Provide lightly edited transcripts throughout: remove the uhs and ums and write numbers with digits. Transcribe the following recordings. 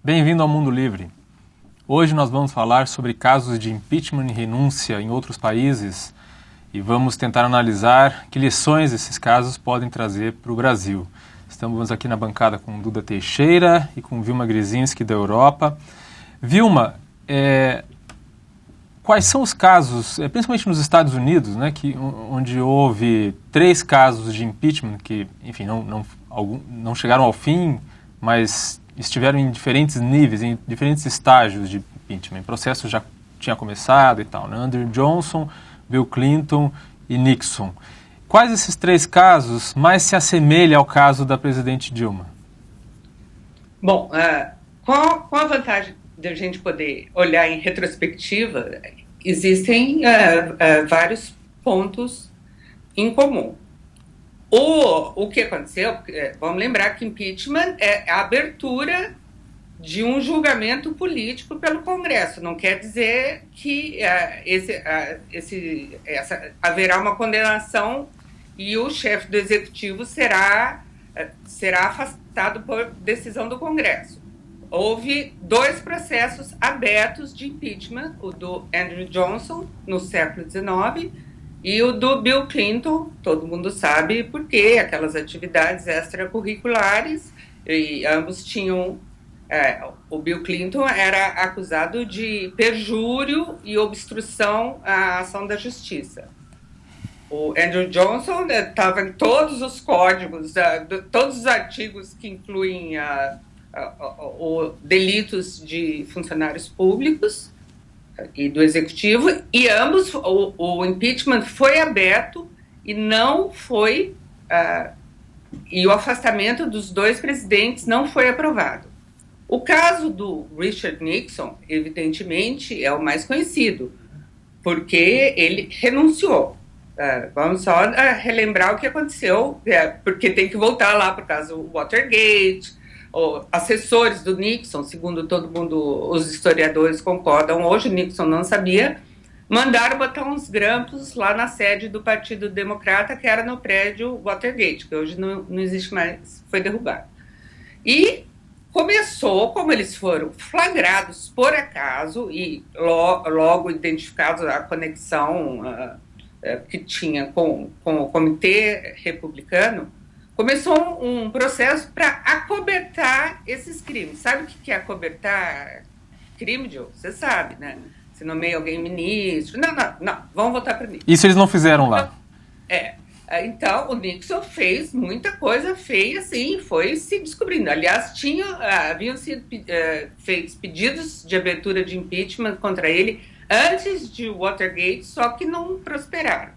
Bem-vindo ao Mundo Livre. Hoje nós vamos falar sobre casos de impeachment e renúncia em outros países e vamos tentar analisar que lições esses casos podem trazer para o Brasil. Estamos aqui na bancada com Duda Teixeira e com Vilma Grzinski da Europa. Vilma, quais são os casos, principalmente nos Estados Unidos, né, onde houve 3 casos de impeachment que, enfim, não chegaram ao fim, mas estiveram em diferentes níveis, em diferentes estágios de impeachment. O processo já tinha começado e tal, né? Andrew Johnson, Bill Clinton e Nixon. Quais desses 3 casos mais se assemelham ao caso da presidente Dilma? Bom, com a vantagem de a gente poder olhar em retrospectiva, existem vários pontos em comum. O que aconteceu, vamos lembrar que impeachment é a abertura de um julgamento político pelo Congresso. Não quer dizer que haverá uma condenação e o chefe do Executivo será afastado por decisão do Congresso. Houve 2 processos abertos de impeachment, o do Andrew Johnson, no século XIX, e o do Bill Clinton, todo mundo sabe por quê, aquelas atividades extracurriculares, e ambos tinham... o Bill Clinton era acusado de perjúrio e obstrução à ação da justiça. O Andrew Johnson estava em todos os códigos, todos os artigos que incluem delitos de funcionários públicos e do executivo, e ambos, o impeachment foi aberto e não foi, e o afastamento dos 2 presidentes não foi aprovado. O caso do Richard Nixon, evidentemente, é o mais conhecido, porque ele renunciou. Vamos só relembrar o que aconteceu, porque tem que voltar lá para o caso Watergate. Assessores do Nixon, segundo todo mundo, os historiadores concordam, hoje Nixon não sabia, mandaram botar uns grampos lá na sede do Partido Democrata, que era no prédio Watergate, que hoje não existe mais, foi derrubado. E começou, como eles foram flagrados por acaso e logo identificados a conexão que tinha com o Comitê Republicano, começou um processo para acobertar esses crimes. Sabe o que é acobertar crime, Joe? Você sabe, né? Você nomeia alguém ministro. Não, vamos voltar para Nixon. Isso eles não fizeram lá. Então, o Nixon fez muita coisa feia, assim, foi se descobrindo. Aliás, haviam sido feitos pedidos de abertura de impeachment contra ele antes de Watergate, só que não prosperaram.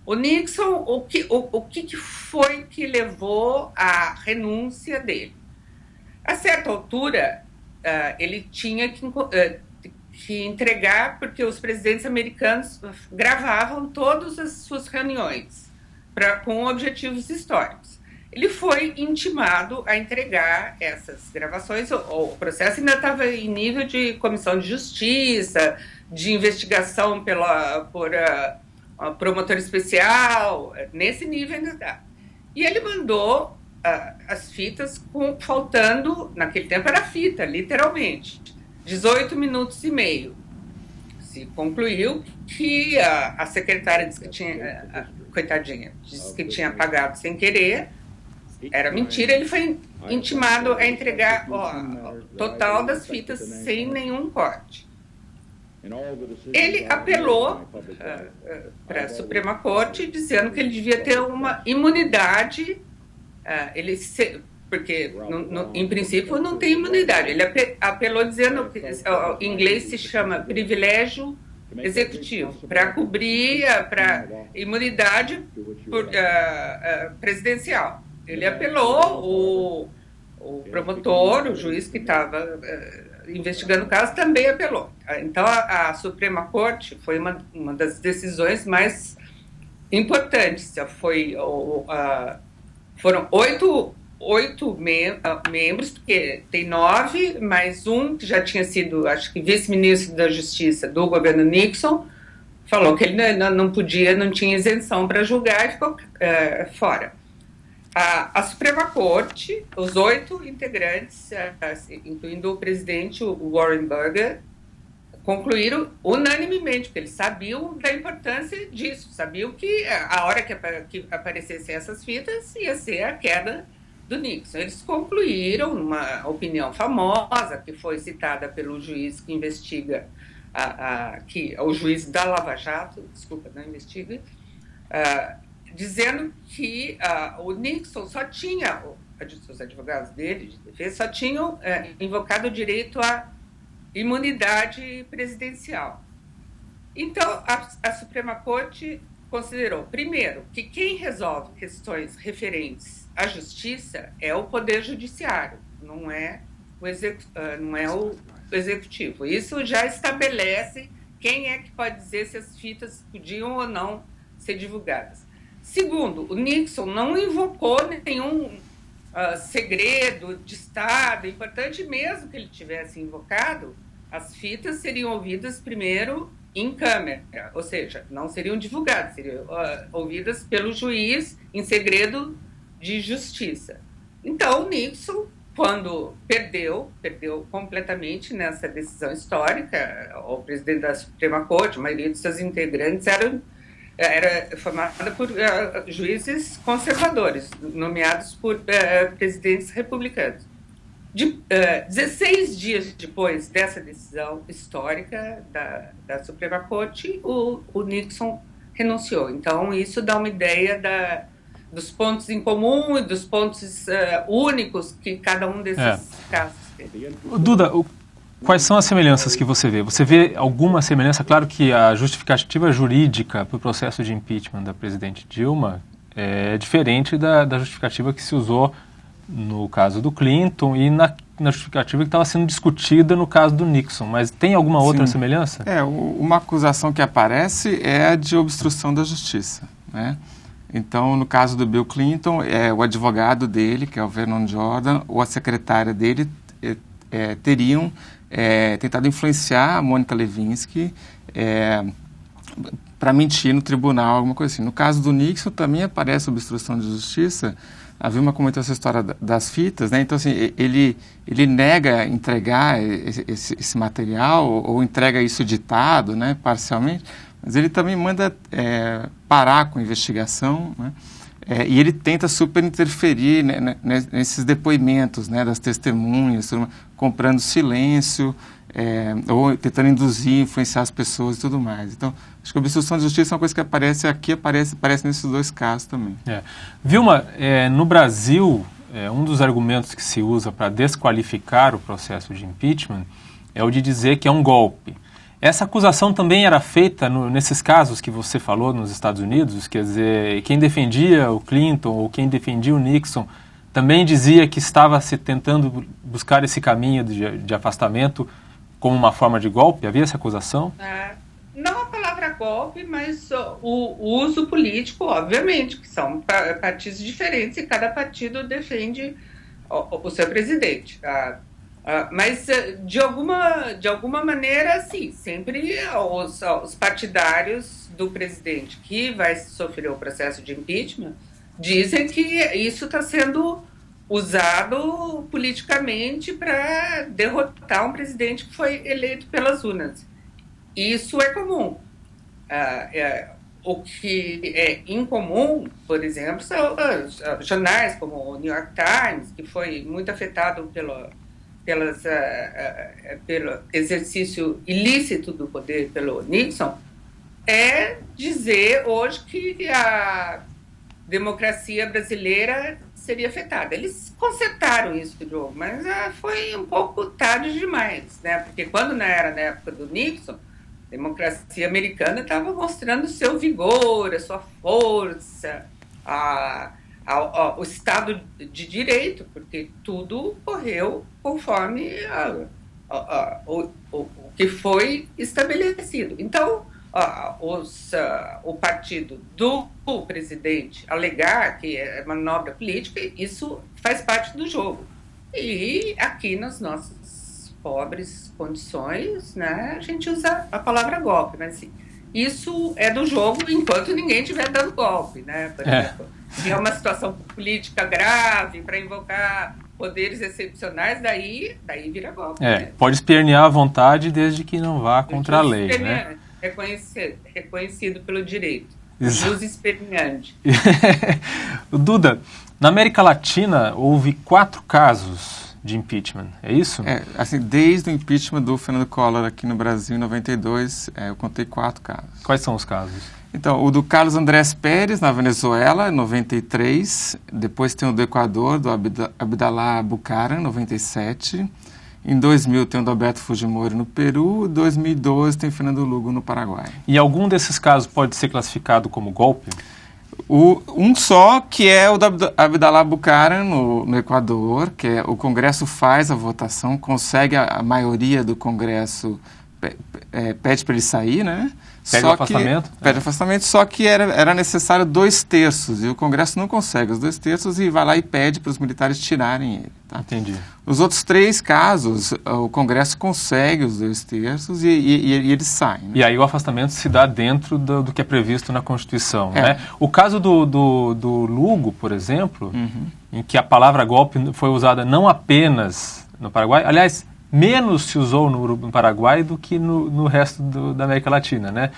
O Nixon, o que foi que levou à renúncia dele? A certa altura, ele tinha que entregar, porque os presidentes americanos gravavam todas as suas reuniões com objetivos históricos. Ele foi intimado a entregar essas gravações. O processo ainda estava em nível de comissão de justiça, de investigação por promotor especial, nesse nível ainda dá. E ele mandou as fitas faltando, naquele tempo era fita, literalmente, 18 minutos e meio. Se concluiu que a secretária disse que tinha, coitadinha, disse que tinha apagado sem querer, era mentira, ele foi intimado a entregar o total das fitas sem nenhum corte. Ele apelou para a Suprema Corte dizendo que ele devia ter uma imunidade, porque em princípio não tem imunidade. Ele apelou dizendo que em inglês se chama privilégio executivo, para cobrir para imunidade presidencial. Ele apelou, o promotor, o juiz que estava investigando o caso, também apelou. Então, a Suprema Corte foi uma das decisões mais importantes. Foram 8 membros, porque tem 9, mais um que já tinha sido, acho que, vice-ministro da Justiça do governo Nixon, falou que ele não podia, não tinha isenção para julgar e ficou fora. A Suprema Corte, os 8 integrantes, incluindo o presidente, o Warren Burger, concluíram unanimemente, porque eles sabiam da importância disso, sabiam que a hora que aparecessem essas fitas ia ser a queda do Nixon. Eles concluíram, numa opinião famosa, que foi citada pelo juiz que investiga, o juiz da Lava Jato, desculpa, não investiga, dizendo que o Nixon só tinha, os advogados dele, de defesa, só tinham invocado o direito à imunidade presidencial. Então, a Suprema Corte considerou, primeiro, que quem resolve questões referentes à justiça é o Poder Judiciário, não é o Executivo. Isso já estabelece quem é que pode dizer se as fitas podiam ou não ser divulgadas. Segundo, o Nixon não invocou nenhum segredo de Estado. Importante, mesmo que ele tivesse invocado, as fitas seriam ouvidas primeiro em câmera, ou seja, não seriam divulgadas, seriam ouvidas pelo juiz em segredo de justiça. Então, o Nixon, quando perdeu completamente nessa decisão histórica, o presidente da Suprema Corte, a maioria dos seus integrantes era formada por juízes conservadores, nomeados por presidentes republicanos. 16 dias depois dessa decisão histórica da Suprema Corte, o Nixon renunciou. Então, isso dá uma ideia dos pontos em comum e dos pontos únicos que cada um desses casos tem. Duda, quais são as semelhanças que você vê? Você vê alguma semelhança? Claro que a justificativa jurídica para o processo de impeachment da presidente Dilma é diferente da justificativa que se usou no caso do Clinton e na justificativa que estava sendo discutida no caso do Nixon. Mas tem alguma outra semelhança? Uma acusação que aparece é a de obstrução da justiça, né? Então, no caso do Bill Clinton, o advogado dele, que é o Vernon Jordan, ou a secretária dele teriam tentado influenciar a Monica Lewinsky para mentir no tribunal, alguma coisa assim. No caso do Nixon, também aparece obstrução de justiça. A Vilma comentou essa história das fitas, né? Então, assim, ele nega entregar esse material ou entrega isso ditado, né, parcialmente, mas ele também manda parar com a investigação, né? E ele tenta super interferir, né, nesses depoimentos, né, das testemunhas, comprando silêncio, ou tentando induzir, influenciar as pessoas e tudo mais. Então, acho que a obstrução de justiça é uma coisa que aparece aqui, aparece nesses 2 casos também. Vilma, no Brasil, um dos argumentos que se usa para desqualificar o processo de impeachment é o de dizer que é um golpe. Essa acusação também era feita nesses casos que você falou nos Estados Unidos, quer dizer, quem defendia o Clinton ou quem defendia o Nixon também dizia que estava se tentando buscar esse caminho de afastamento como uma forma de golpe? Havia essa acusação? Não a palavra golpe, mas o uso político, obviamente, que são partidos diferentes e cada partido defende o seu presidente. Mas, de alguma maneira, sim, sempre os partidários do presidente que vai sofrer o processo de impeachment dizem que isso está sendo usado politicamente para derrotar um presidente que foi eleito pelas urnas. Isso é comum. O que é incomum, por exemplo, são jornais como o New York Times, que foi muito afetado pelo exercício ilícito do poder pelo Nixon, dizer hoje que a democracia brasileira seria afetada. Eles consertaram isso, Diogo, mas foi um pouco tarde demais, né? Porque quando era na época do Nixon, a democracia americana estava mostrando seu vigor, a sua força, o Estado de Direito, porque tudo correu conforme o que foi estabelecido. Então, o partido do presidente alegar que é manobra política, isso faz parte do jogo. E aqui nas nossas pobres condições, né, a gente usa a palavra golpe, mas assim, isso é do jogo enquanto ninguém estiver dando golpe, né? Por exemplo, se é uma situação política grave para invocar poderes excepcionais, daí vira golpe. Né? Pode espernear à vontade desde que não vá contra a lei, né? Reconhecido pelo direito. Exato. Jus esperneante. Duda, na América Latina houve 4 casos de impeachment, é isso? Assim, desde o impeachment do Fernando Collor aqui no Brasil em 92, eu contei 4 casos. Quais são os casos? Então, o do Carlos Andrés Pérez, na Venezuela, em 93. Depois tem o do Equador, do Abdalá Bucaram, em 97. Em 2000 tem o do Alberto Fujimori no Peru. Em 2012 tem o Fernando Lugo no Paraguai. E algum desses casos pode ser classificado como golpe? Um só, que é o do Abdalá Bucaram no Equador, que é o Congresso faz a votação, consegue a maioria do Congresso, pede para ele sair, né? Pede o afastamento? Pede afastamento, só que era necessário 2/3, e o Congresso não consegue os 2/3 e vai lá e pede para os militares tirarem ele. Tá? Entendi. Os outros 3 casos, o Congresso consegue os 2/3 e eles saem. Né? E aí o afastamento se dá dentro do que é previsto na Constituição. Né? O caso do Lugo, por exemplo, em que a palavra golpe foi usada não apenas no Paraguai, aliás, menos se usou no Paraguai do que no resto da América Latina, né?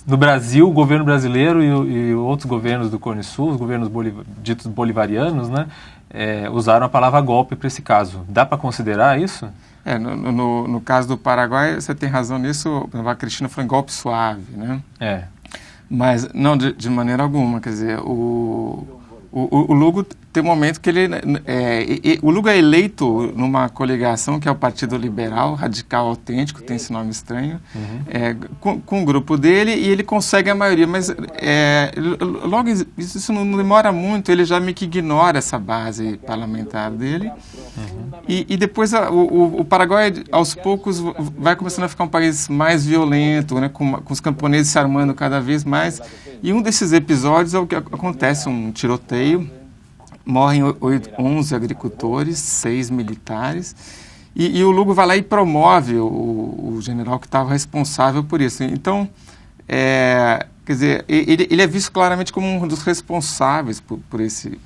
No Brasil, o governo brasileiro e outros governos do Cone Sul, os governos ditos bolivarianos, né, usaram a palavra golpe para esse caso. Dá para considerar isso? No caso do Paraguai, você tem razão nisso, a Cristina falou em golpe suave, né? Mas não de maneira alguma, quer dizer, o Lugo tem um momento que o Lugo é eleito numa coligação que é o Partido Liberal, Radical Autêntico, tem esse nome estranho, com o grupo dele, e ele consegue a maioria, mas logo isso não demora muito, ele já meio que ignora essa base parlamentar dele, e depois o Paraguai, aos poucos, vai começando a ficar um país mais violento, né, com os camponeses se armando cada vez mais, e um desses episódios é o que acontece, um tiroteio, morrem 11 agricultores, 6 militares, e o Lugo vai lá e promove o general que estava responsável por isso. Então, quer dizer, ele é visto claramente como um dos responsáveis por esse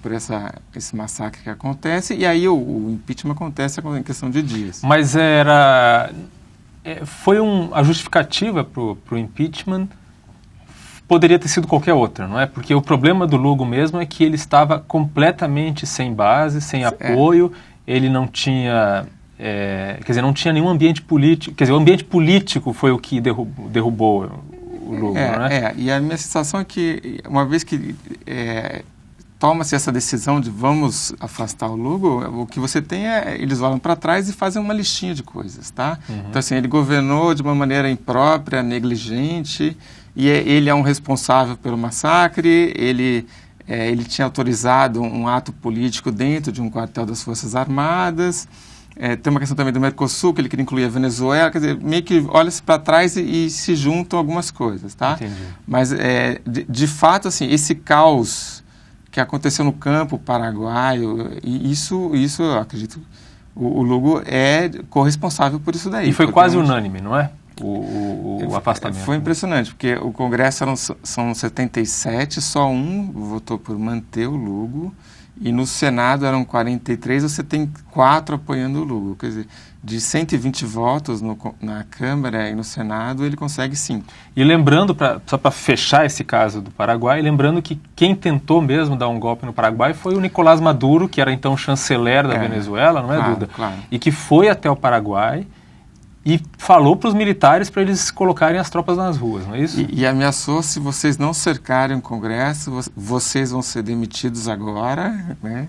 massacre que acontece, e aí o impeachment acontece em questão de dias. Mas foi a justificativa para o impeachment poderia ter sido qualquer outra, não é? Porque o problema do Lugo mesmo é que ele estava completamente sem base, sem apoio, ele não tinha, quer dizer, não tinha nenhum ambiente político, quer dizer, o ambiente político foi o que derrubou o Lugo, não é? E a minha sensação é que, uma vez que toma-se essa decisão de vamos afastar o Lugo, o que você tem eles olham para trás e fazem uma listinha de coisas, tá? Então, assim, ele governou de uma maneira imprópria, negligente, e ele é um responsável pelo massacre, ele tinha autorizado um ato político dentro de um quartel das Forças Armadas, tem uma questão também do Mercosul, que ele queria incluir a Venezuela, quer dizer, meio que olha-se para trás e se juntam algumas coisas, tá? Entendi. Mas, de fato, assim, esse caos que aconteceu no campo paraguaio, e isso eu acredito, o Lugo é corresponsável por isso daí. E foi quase unânime, não é? O afastamento. Foi impressionante, porque o Congresso são 77, só um votou por manter o Lugo, e no Senado eram 43, você tem 4 apoiando o Lugo. Quer dizer, de 120 votos na Câmara e no Senado, ele consegue 5. E lembrando, só para fechar esse caso do Paraguai, lembrando que quem tentou mesmo dar um golpe no Paraguai foi o Nicolás Maduro, que era então chanceler da Venezuela, não é, claro, Duda? Claro. E que foi até o Paraguai e falou para os militares para eles colocarem as tropas nas ruas, não é isso? E ameaçou, se vocês não cercarem o Congresso, vocês vão ser demitidos agora, né?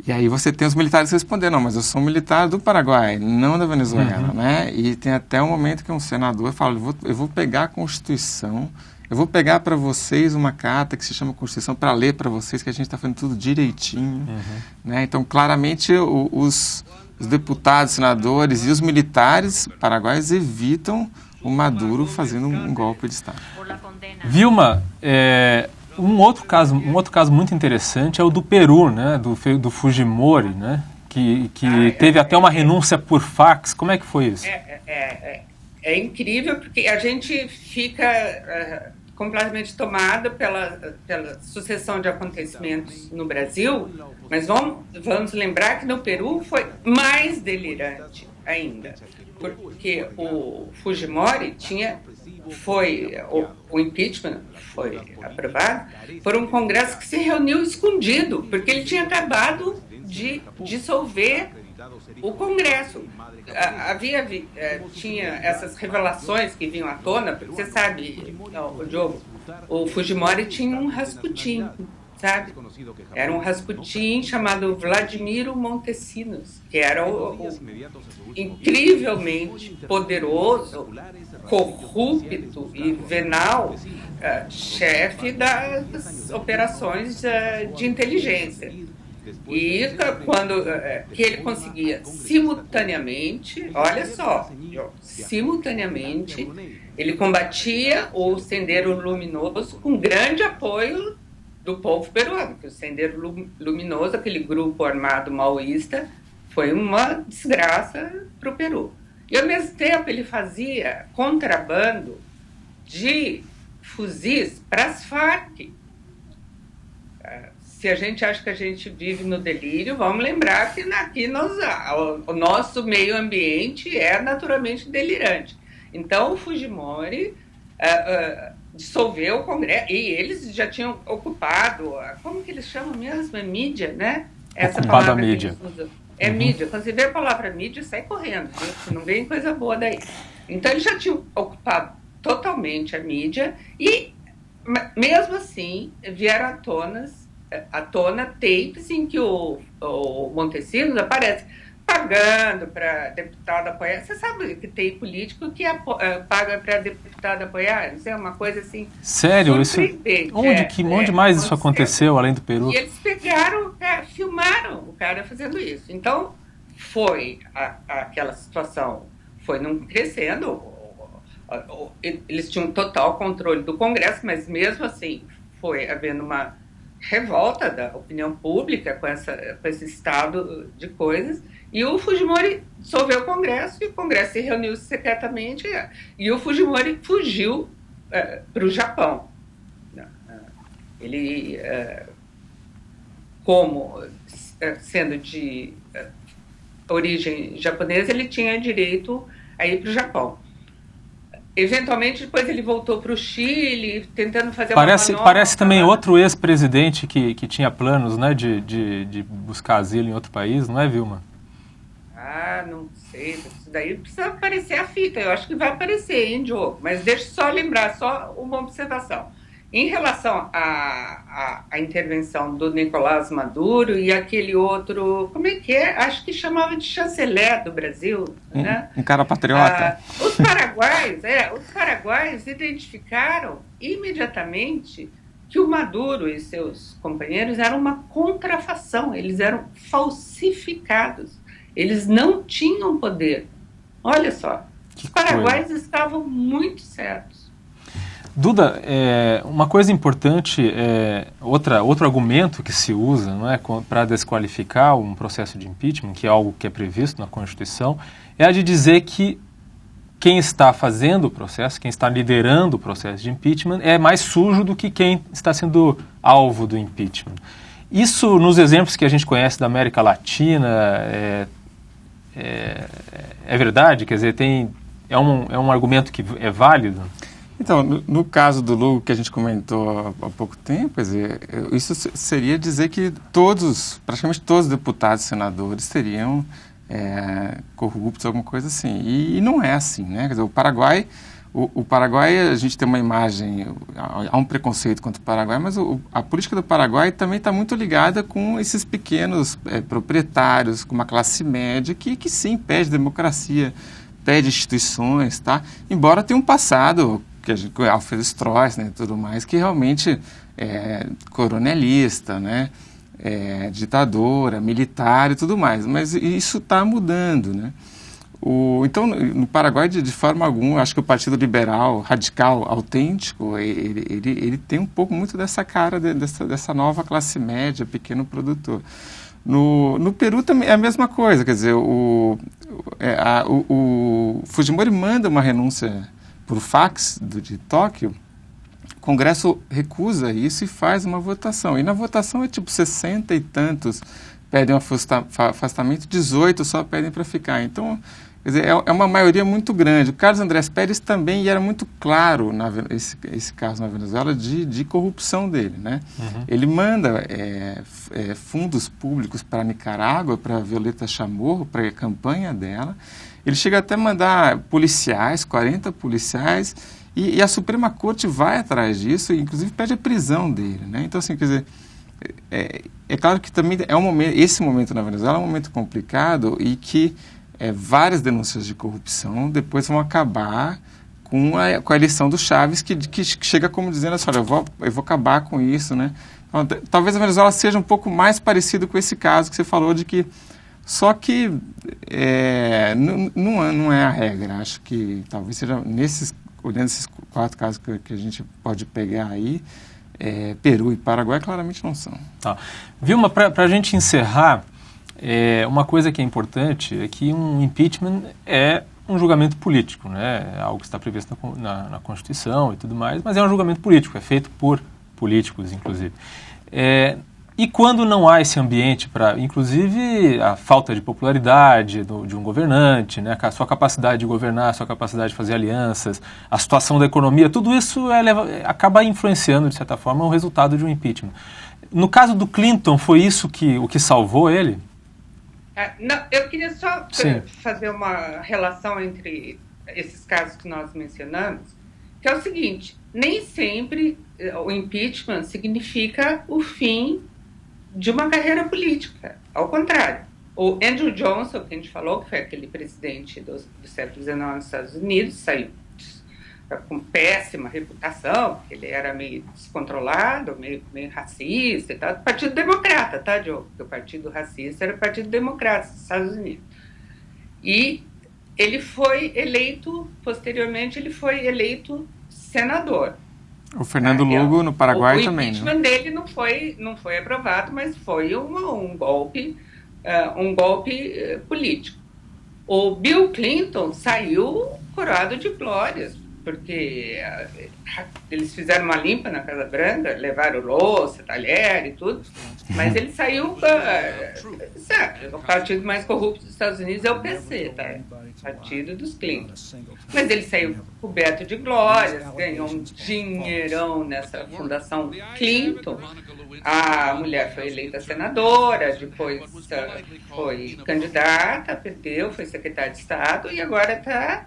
E aí você tem os militares respondendo, não, mas eu sou um militar do Paraguai, não da Venezuela, né? E tem até um momento que um senador fala, eu vou pegar a Constituição, eu vou pegar para vocês uma carta que se chama Constituição para ler para vocês que a gente está fazendo tudo direitinho, né? Então, claramente, os deputados, senadores e os militares paraguaios evitam o Maduro fazendo um golpe de Estado. Vilma, um outro caso muito interessante é o do Peru, né, do Fujimori, né, que teve até uma renúncia por fax. Como é que foi isso? É incrível porque a gente fica completamente tomado pela sucessão de acontecimentos no Brasil, mas vamos lembrar que no Peru foi mais delirante ainda, porque o Fujimori o impeachment foi aprovado por um congresso que se reuniu escondido, porque ele tinha acabado de dissolver o Congresso. Tinha essas revelações que vinham à tona, porque você sabe, o Diogo, o Fujimori tinha um Rasputin, sabe? Era um Rasputin chamado Vladimiro Montesinos, que era o incrivelmente poderoso, corrupto e venal chefe das operações de inteligência. E quando que ele conseguia simultaneamente, olha só, simultaneamente, ele combatia o Sendero Luminoso com grande apoio do povo peruano, que o Sendero Luminoso, aquele grupo armado maoísta, foi uma desgraça para o Peru. E, ao mesmo tempo, ele fazia contrabando de fuzis para as Farc. Se a gente acha que a gente vive no delírio, vamos lembrar que aqui o nosso meio ambiente é naturalmente delirante. Então, o Fujimori dissolveu o Congresso, e eles já tinham ocupado, como que eles chamam mesmo? É mídia, né? Essa ocupado palavra a mídia. É mídia. Quando você vê a palavra mídia, sai correndo, viu? Não vem coisa boa daí. Então, eles já tinham ocupado totalmente a mídia e, mesmo assim, vieram à tona tapes em que o Montesinos aparece pagando para deputado apoiar. Você sabe que tem político que paga para deputado apoiar? Isso é uma coisa assim... Sério? Onde mais isso aconteceu, além do Peru? E eles filmaram o cara fazendo isso. Então, foi aquela situação, foi não crescendo. Eles tinham total controle do Congresso, mas mesmo assim foi havendo uma revolta da opinião pública com esse estado de coisas, e o Fujimori dissolveu o Congresso, e o Congresso se reuniu secretamente, e o Fujimori fugiu para o Japão. Ele, sendo de origem japonesa, ele tinha direito a ir para o Japão. Eventualmente, depois ele voltou para o Chile, tentando fazer uma manobra. Parece também outro ex-presidente que tinha planos, né, de buscar asilo em outro país, não é, Vilma? Não sei. Isso daí precisa aparecer a fita. Eu acho que vai aparecer, hein, Diogo? Mas deixa eu só lembrar, só uma observação. Em relação à intervenção do Nicolás Maduro e aquele outro, como é que é? Acho que chamava de chanceler do Brasil, né? Um cara patriota. Os paraguaios identificaram imediatamente que o Maduro e seus companheiros eram uma contrafação, eles eram falsificados, eles não tinham poder. Olha só, os paraguaios estavam muito certos. Duda, uma coisa importante, outro argumento que se usa, não é, para desqualificar um processo de impeachment, que é algo que é previsto na Constituição, é a de dizer que quem está fazendo o processo, quem está liderando o processo de impeachment, é mais sujo do que quem está sendo alvo do impeachment. Isso, nos exemplos que a gente conhece da América Latina, é verdade? Quer dizer, é um argumento que é válido? Então, no caso do Lula, que a gente comentou há pouco tempo, quer dizer, isso seria dizer que praticamente todos os deputados e senadores seriam corruptos, alguma coisa assim. E não é assim, né? Quer dizer, o Paraguai, a gente tem uma imagem, há um preconceito contra o Paraguai, mas a política do Paraguai também está muito ligada com esses pequenos proprietários, com uma classe média que sim, pede democracia, pede instituições, tá? Embora tenha um passado, que a gente, Alfredo Stroessner, né, tudo mais, que realmente é coronelista, né, ditadora, militar e tudo mais, mas isso está mudando, né? Então, no Paraguai, de forma alguma, acho que o Partido Liberal, radical, autêntico, ele tem um pouco muito dessa cara, dessa nova classe média, pequeno produtor. No Peru também é a mesma coisa, quer dizer, o Fujimori manda uma renúncia por fax de Tóquio, o Congresso recusa isso e faz uma votação. E na votação é tipo 60 e tantos pedem um afastamento, 18 só pedem para ficar. Então, quer dizer, é uma maioria muito grande. O Carlos Andrés Pérez também, e era muito claro esse caso na Venezuela de corrupção dele, né? Uhum. Ele manda fundos públicos para a Nicarágua, para a Violeta Chamorro, para a campanha dela. Ele chega até a mandar policiais, 40 policiais, e a Suprema Corte vai atrás disso e, inclusive, pede a prisão dele, né? Então, assim, quer dizer, é claro que também esse momento na Venezuela é um momento complicado e que várias denúncias de corrupção depois vão acabar com a eleição do Chávez, que chega como dizendo assim, olha, eu vou acabar com isso, né? Então, talvez a Venezuela seja um pouco mais parecido com esse caso que você falou, de que só que não é a regra. Acho que talvez seja olhando esses 4 casos que a gente pode pegar aí, Peru e Paraguai claramente não são. Tá. Vilma, para a gente encerrar, uma coisa que é importante é que um impeachment é um julgamento político, né? É algo que está previsto na Constituição e tudo mais, mas é um julgamento político, é feito por políticos, inclusive. E quando não há esse ambiente para, inclusive, a falta de popularidade de um governante, né, a sua capacidade de governar, a sua capacidade de fazer alianças, a situação da economia, tudo isso acaba influenciando, de certa forma, o resultado de um impeachment. No caso do Clinton, foi isso o que salvou ele? Não, eu queria só fazer uma relação entre esses casos que nós mencionamos, que é o seguinte: nem sempre o impeachment significa o fim de uma carreira política. Ao contrário, o Andrew Johnson, que a gente falou, que foi aquele presidente do século XIX nos Estados Unidos, saiu com péssima reputação, porque ele era meio descontrolado, meio racista e tal. Partido Democrata, tá, Diogo? Porque o Partido Racista era o Partido Democrata dos Estados Unidos. E ele foi eleito, posteriormente, ele foi eleito senador. O Fernando Lugo, no Paraguai, também. O impeachment dele não foi aprovado, mas foi um golpe político. O Bill Clinton saiu coroado de glórias, porque eles fizeram uma limpa na Casa Branca, levaram louça, talher e tudo, mas ele saiu... o partido mais corrupto dos Estados Unidos é o PC, tá? Partido dos Clinton. Mas ele saiu coberto de glórias, ganhou um dinheirão nessa fundação Clinton. A mulher foi eleita senadora, depois foi candidata, perdeu, foi secretária de Estado e agora está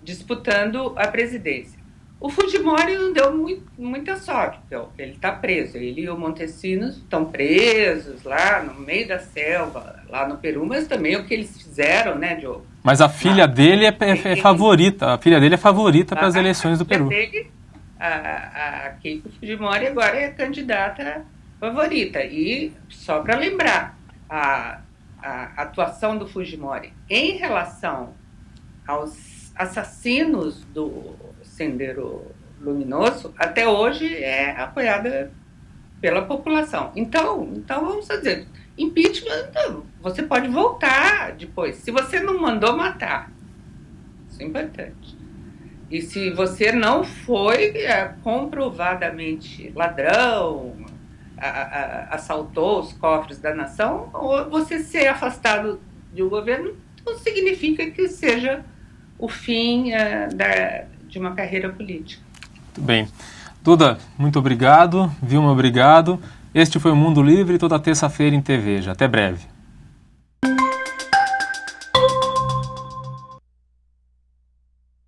disputando a presidência. O Fujimori não deu muita sorte, porque ele está preso. Ele e o Montesinos estão presos lá no meio da selva, lá no Peru, mas também o que eles fizeram, né, Diogo? Mas a filha dele é favorita. A filha dele é favorita para as eleições do Peru. A Keiko Fujimori agora é a candidata favorita. E, só para lembrar, a atuação do Fujimori em relação aos assassinos do Sendero Luminoso, até hoje é apoiada pela população. Então vamos dizer, impeachment, você pode voltar depois. Se você não mandou matar, isso é importante. E se você não foi comprovadamente ladrão, assaltou os cofres da nação, ou você ser afastado de um governo, não significa que seja o fim de uma carreira política. Muito bem. Duda, muito obrigado. Vilma, obrigado. Este foi o Mundo Livre, toda terça-feira em TV. Até breve.